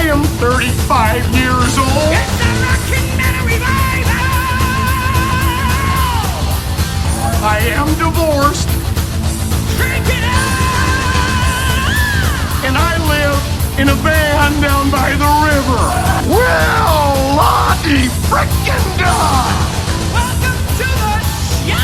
I am 35 years old. It's the Rockin' Metal Revival! I am divorced. Crank it up! And I live in a van down by the river. Well, Lottie frickin' duh! Welcome to the show!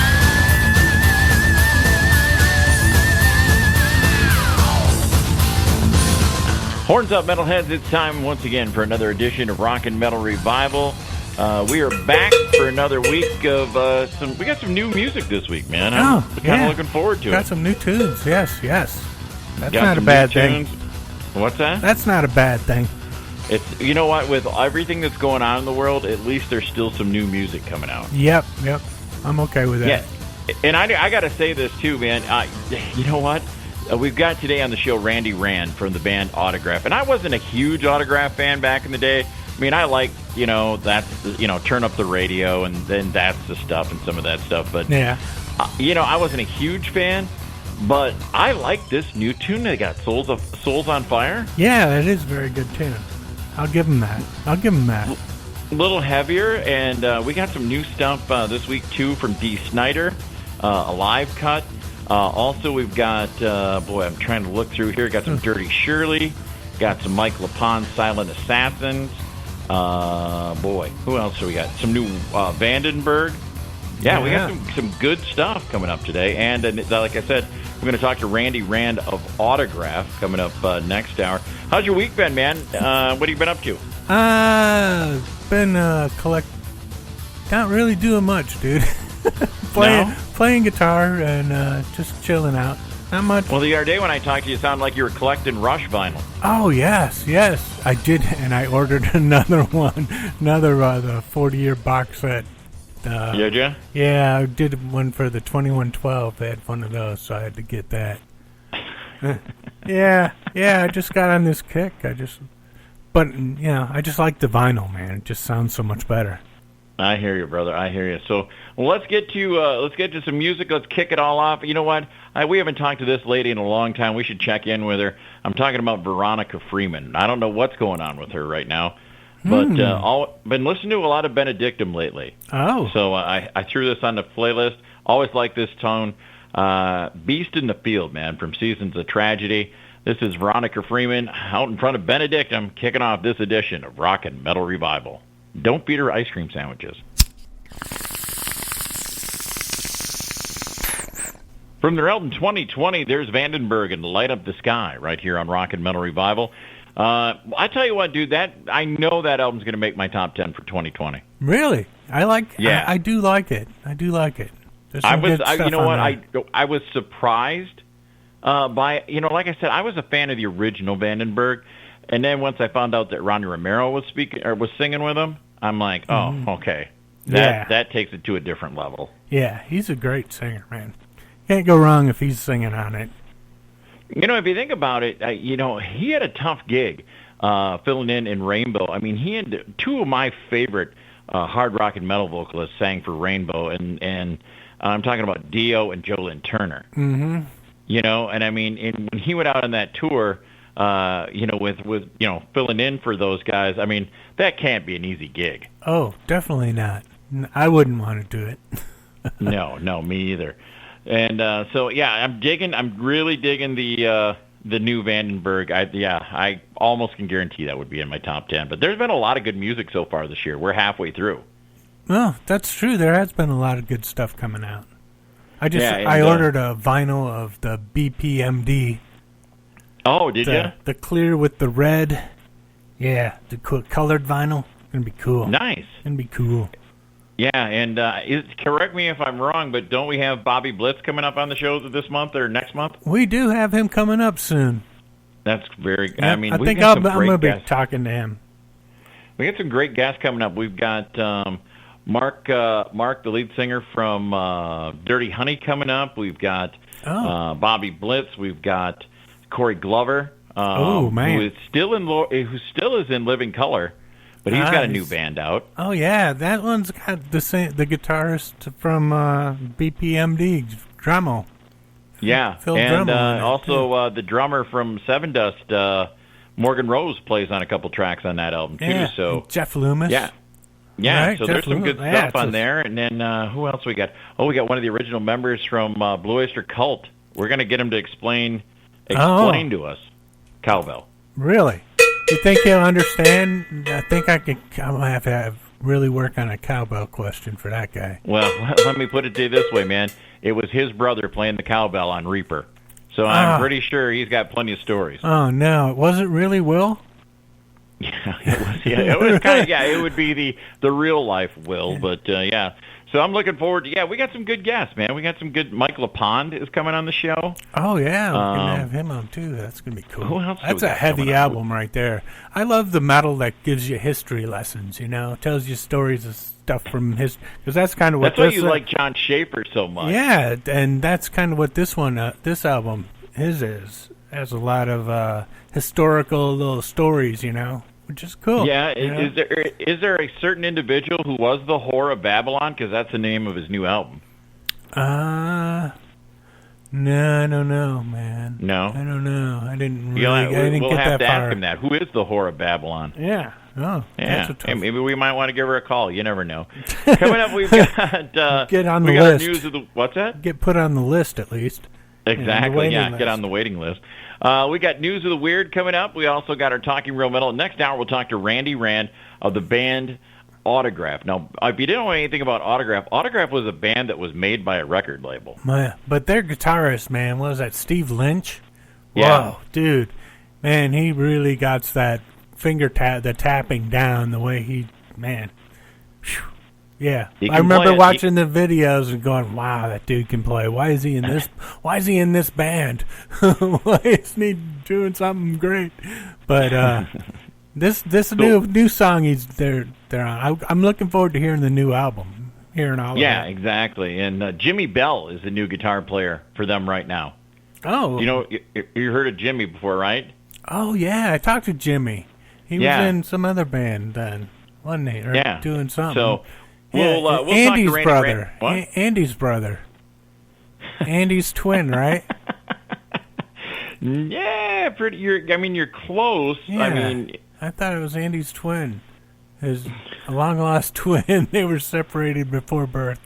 Horns up, metalheads! It's time once again for another edition of Rockin' Metal Revival. We are back for another week of we got some new music this week, man. I'm kind of looking forward to it. Got some new tunes, yes. That's Got not a some bad new thing. tunes. What's that? That's not a bad thing. It's, you know what, with everything that's going on in the world, at least there's still some new music coming out. Yep. I'm okay with that. Yeah, and I got to say this too, man. You know what? We've got today on the show Randy Rand from the band Autograph, and I wasn't a huge Autograph fan back in the day. I mean, I like, turn up the radio, and then that's the stuff and some of that stuff. But yeah, I wasn't a huge fan, but I like this new tune they got, Souls on Fire. Yeah, it is a very good tune. I'll give them that. A little heavier, and we got some new stuff this week too from Dee Snider, a live cut. Also, we've got, I'm trying to look through here. Got some Dirty Shirley. Got some Mike LaPon's Silent Assassins. Who else do we got? Some new Vandenberg. Yeah, we got some good stuff coming up today. And like I said, we're going to talk to Randy Rand of Autograph coming up next hour. How's your week been, man? What have you been up to? Been not really doing much, dude. Playing guitar and just chilling out. Not much. Well, the other day when I talked to you, it sounded like you were collecting Rush vinyl. Oh, yes. I did, and I ordered another one. The 40-year box set. Did you? Yeah, I did one for the 2112. They had one of those, so I had to get that. Yeah, I just got on this kick. I just like the vinyl, man. It just sounds so much better. I hear you, brother. I hear you. So let's get to some music. Let's kick it all off. You know what? We haven't talked to this lady in a long time. We should check in with her. I'm talking about Veronica Freeman. I don't know what's going on with her right now, but been listening to a lot of Benedictum lately. Oh. So I threw this on the playlist. Always like this tone. Beast in the Field, man, from Seasons of Tragedy. This is Veronica Freeman out in front of Benedictum, kicking off this edition of Rockin' Metal Revival. Don't feed her ice cream sandwiches. From their album 2020, there's Vandenberg and Light Up the Sky right here on Rockin' Metal Revival. I tell you what, dude, I know that album's going to make my top 10 for 2020. Really? Yeah. I do like it. I was surprised by, like I said, I was a fan of the original Vandenberg, and then once I found out that Ronnie Romero was singing with him, I'm like, oh, okay. That takes it to a different level. Yeah, he's a great singer, man. Can't go wrong if he's singing on it. If you think about it, he had a tough gig filling in Rainbow. I mean, he had two of my favorite hard rock and metal vocalists sang for Rainbow, and I'm talking about Dio and Joe Lynn Turner. Mm-hmm. And I mean, when he went out on that tour, with filling in for those guys, I mean, that can't be an easy gig. Oh, definitely not. I wouldn't want to do it. No, me either. And I'm really digging the new Vandenberg. I almost can guarantee that would be in my top 10. But there's been a lot of good music so far this year. We're halfway through. Oh, that's true. There has been a lot of good stuff coming out. I ordered a vinyl of the BPMD. Oh, did you? The clear with the red. Yeah, the colored vinyl. It's going to be cool. Nice. It's going to be cool. Yeah, and correct me if I'm wrong, but don't we have Bobby Blitz coming up on the show this month or next month? We do have him coming up soon. That's very... Yep, I think I'm going to be talking to him. We got some great guests coming up. We've got Mark, the lead singer from Dirty Honey, coming up. We've got Bobby Blitz. We've got Corey Glover, man, who still is in Living Color, but he's got a new band out. Oh yeah, that one's got the guitarist from BPMD, Drummo. Yeah, Phil and Drummond also the drummer from Seven Dust Morgan Rose plays on a couple tracks on that album, too. Yeah, so Jeff Loomis. Yeah, right, so Jeff there's some Loomis. good stuff on there. And then who else we got? Oh, we got one of the original members from Blue Oyster Cult. We're going to get him to explain to us cowbell. Really? You think he'll understand? I think I'm going to have to really work on a cowbell question for that guy. Well, let me put it to you this way, man. It was his brother playing the cowbell on Reaper. So I'm pretty sure he's got plenty of stories. Oh, no. Was it really Will? Yeah, it was. Yeah, it was kind of. Yeah, it would be the real life Will, but yeah. So I'm looking forward to. Yeah, we got some good guests, man. We got some good. Mike LaPond is coming on the show. Oh yeah, we're gonna have him on too. That's gonna be cool. Who else That's a heavy album right there. I love the metal that gives you history lessons. You know, tells you stories of stuff from his. Because that's kind of what. That's why you like John Schaefer so much. Yeah, and that's kind of what this one, this album, is. Has a lot of historical little stories, you know, which is cool. Yeah, is there a certain individual who was the whore of Babylon? Because that's the name of his new album. No, I don't know, man. No? I don't know. I didn't really, I didn't we'll get have that to far. ask him that. Who is the whore of Babylon? Yeah. Oh, yeah. That's a tough. Maybe we might want to give her a call. You never know. Coming up, we've got get on the we list. Got news of the, what's that? Get put on the list at least. Exactly. Yeah, get on the waiting list. We got news of the weird coming up. We also got our Talking Real Metal. Next hour, we'll talk to Randy Rand of the band Autograph. Now, if you didn't know anything about Autograph was a band that was made by a record label. But their guitarist, man, what was that, Steve Lynch? Yeah. Whoa, dude. Man, he really got that the tapping down the way he, man. Whew. Yeah, I remember watching the videos and going, "Wow, that dude can play. Why is he in this? Why is he in this band? Why isn't he doing something great?" But this new song they're on. I'm looking forward to hearing the new album, hearing all of it. Yeah, exactly. And Jimmy Bell is the new guitar player for them right now. Oh, you heard of Jimmy before, right? Oh yeah, I talked to Jimmy. He was in some other band then, wasn't he? Or doing something. So. We'll Andy's talk to brother. What? Andy's brother. Andy's twin, right? Yeah, pretty. You're close. Yeah, I thought it was Andy's twin, his long lost twin. They were separated before birth.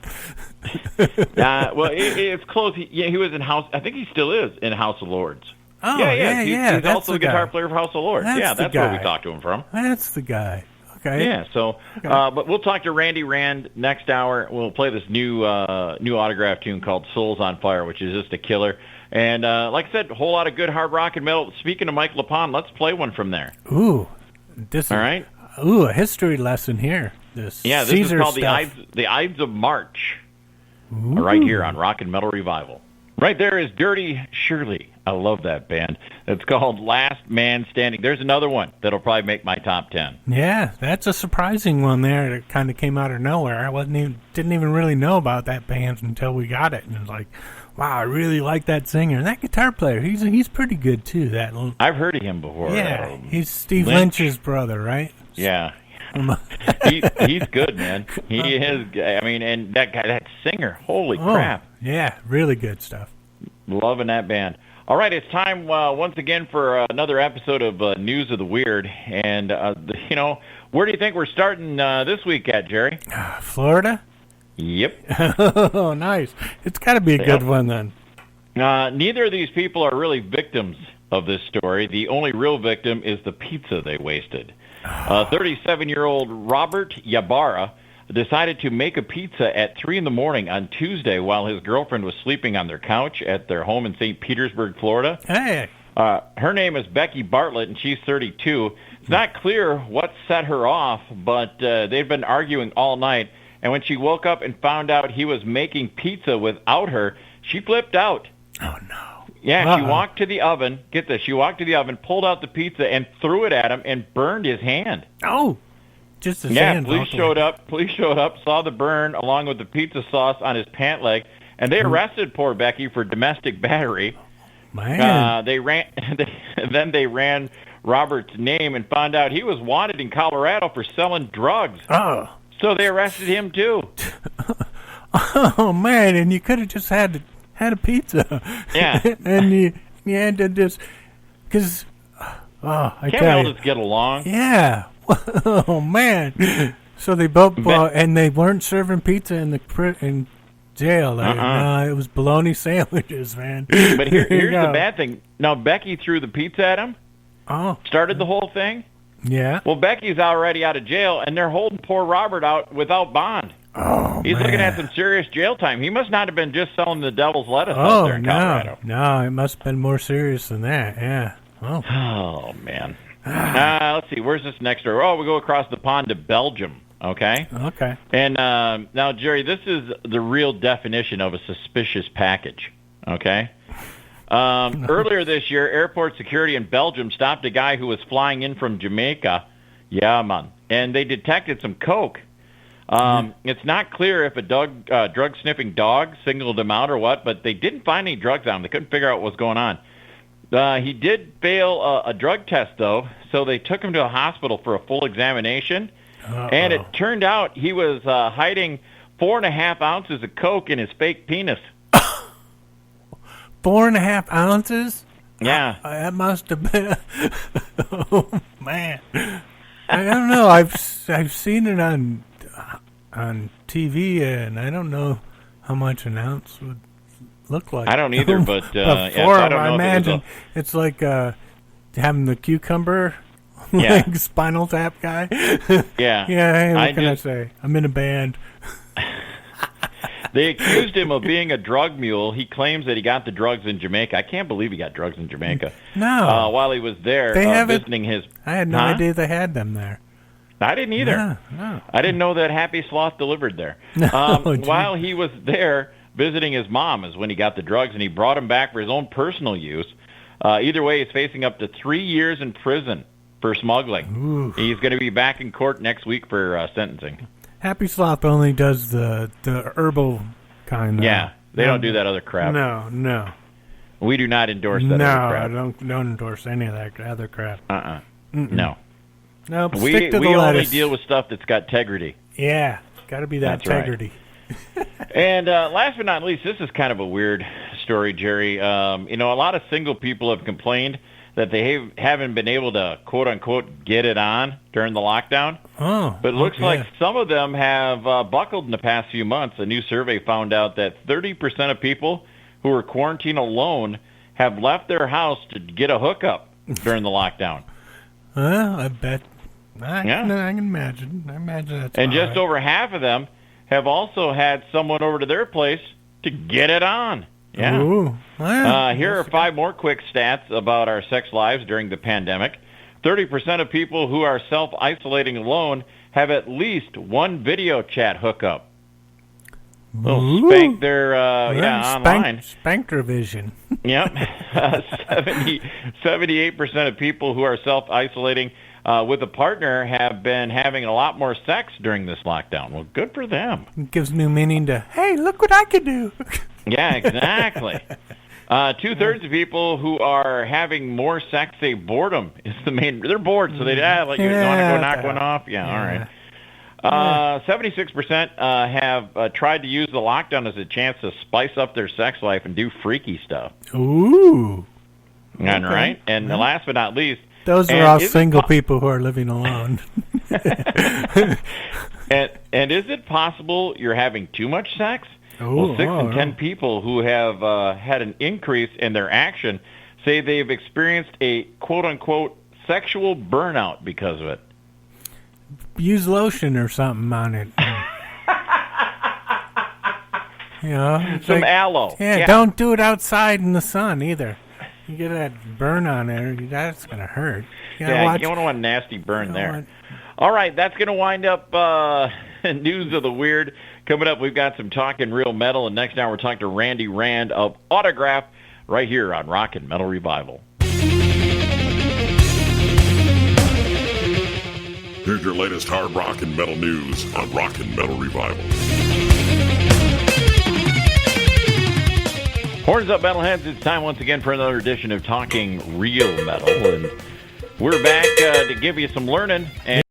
Well, it's close. He was in House. I think he still is in House of Lords. Oh, yeah. He's that's also the guitar player for House of Lords. That's where we talked to him from. That's the guy. Okay. Yeah, so, but we'll talk to Randy Rand next hour. We'll play this new Autograph tune called Souls on Fire, which is just a killer. And like I said, a whole lot of good hard rock and metal. Speaking of Mike LaPond, let's play one from there. Ooh. All right? Ooh, a history lesson here. This is called the Ides of March. Ooh. Right here on Rock and Metal Revival. Right there is Dirty Shirley. I love that band. It's called Last Man Standing. There's another one that'll probably make my top 10. Yeah, that's a surprising one there. It kind of came out of nowhere. I didn't even really know about that band until we got it, and it was like, wow, I really like that singer and that guitar player. He's pretty good too. I've heard of him before. Yeah, he's Steve Lynch's brother, right? Yeah. He's good, man. He is. I mean, and that guy, that singer, holy crap. Yeah, really good stuff. Loving that band. All right, it's time once again for another episode of News of the Weird. And, where do you think we're starting this week at, Jerry? Florida? Yep. Oh, nice. It's got to be a good one then. Neither of these people are really victims of this story. The only real victim is the pizza they wasted. 37-year-old Robert Ybarra decided to make a pizza at 3 in the morning on Tuesday while his girlfriend was sleeping on their couch at their home in St. Petersburg, Florida. Hey. Her name is Becky Bartlett, and she's 32. It's not clear what set her off, but they'd been arguing all night. And when she woke up and found out he was making pizza without her, she flipped out. Oh, no. Yeah, She walked to the oven. Get this. She walked to the oven, pulled out the pizza, and threw it at him and burned his hand. Oh. Just his hand. Police showed up, saw the burn along with the pizza sauce on his pant leg, and they arrested poor Becky for domestic battery. Man. They ran Robert's name and found out he was wanted in Colorado for selling drugs. Oh. So they arrested him too. Oh man, and you could have just had a pizza. Yeah. And you had to just, because Oh, I Can't tell we you. all just get along? Yeah. Oh man. So they both and they weren't serving pizza in jail. No, it was bologna sandwiches, man. But here's the bad thing. Now Becky threw the pizza at him. Oh. Started the whole thing. Yeah. Well, Becky's already out of jail, and they're holding poor Robert out without bond. Oh, He's looking at some serious jail time. He must not have been just selling the devil's lettuce out there in Colorado. No, it must have been more serious than that. Yeah. Oh man. Let's see. Where's this next story? Oh, we go across the pond to Belgium. Okay. Okay. And now, Jerry, this is the real definition of a suspicious package. Okay. Earlier this year, airport security in Belgium stopped a guy who was flying in from Jamaica. Yeah, man. And they detected some coke. It's not clear if a drug-sniffing dog singled him out or what, but they didn't find any drugs on him. They couldn't figure out what was going on. He did fail a drug test, though, so they took him to a hospital for a full examination. And it turned out he was hiding 4.5 ounces of coke in his fake penis. 4.5 ounces? Yeah. That must have been... Oh, man. I don't know. I've seen it on TV, and I don't know how much an ounce would look like. I don't either, but I imagine it's like having the cucumber like Spinal Tap guy. Yeah. Yeah, hey, what can I say? I'm in a band. They accused him of being a drug mule. He claims that he got the drugs in Jamaica. I can't believe he got drugs in Jamaica. No. While he was there visiting his... I had no idea they had them there. I didn't either. No. I didn't know that Happy Sloth delivered there. While he was there visiting his mom is when he got the drugs, and he brought them back for his own personal use. Either way, he's facing up to 3 years in prison for smuggling. Ooh. He's going to be back in court next week for sentencing. Happy Sloth only does the herbal kind. Yeah, they don't do that other crap. No. We do not endorse that other crap. No, I don't endorse any of that other crap. No. Nope, We stick to the only lettuce. deal with stuff that's got integrity. Yeah, got to be that That's right. integrity. And last but not least, this is kind of a weird story, Jerry. A lot of single people have complained that they haven't been able to, quote-unquote, get it on during the lockdown. Oh, but it looks like some of them have buckled in the past few months. A new survey found out that 30% of people who were quarantined alone have left their house to get a hookup during the lockdown. Well, I bet. I can imagine. I imagine that's and just over half of them have also had someone over to their place to get it on. Yeah. Ooh. Well, here are 5 more quick stats about our sex lives during the pandemic. 30% of people who are self-isolating alone have at least one video chat hookup. They'll spank their, online. Spanktervision. Yep. 78% of people who are self-isolating with a partner have been having a lot more sex during this lockdown. Well, good for them. It gives new meaning to, hey, look what I can do. Yeah, exactly. 2/3 of people who are having more sex say boredom is the main. They're bored, so they you want to go knock one off. Yeah, all right. 76% have tried to use the lockdown as a chance to spice up their sex life and do freaky stuff. Ooh. And right. And last but not least, those are all single people who are living alone. And is it possible you're having too much sex? Ooh, well, 6 in 10 people who have had an increase in their action say they've experienced a quote-unquote sexual burnout because of it. Use lotion or something on it. Some aloe. Yeah, don't do it outside in the sun either. You get that burn on there, that's going to hurt. You don't want a nasty burn there. All right, that's going to wind up news of the weird. Coming up, we've got some Talking Real Metal, and next hour we're talking to Randy Rand of Autograph right here on Rock and Metal Revival. Here's your latest hard rock and metal news on Rock and Metal Revival. Horns up, metalheads. It's time once again for another edition of Talking Real Metal, and we're back to give you some learning. And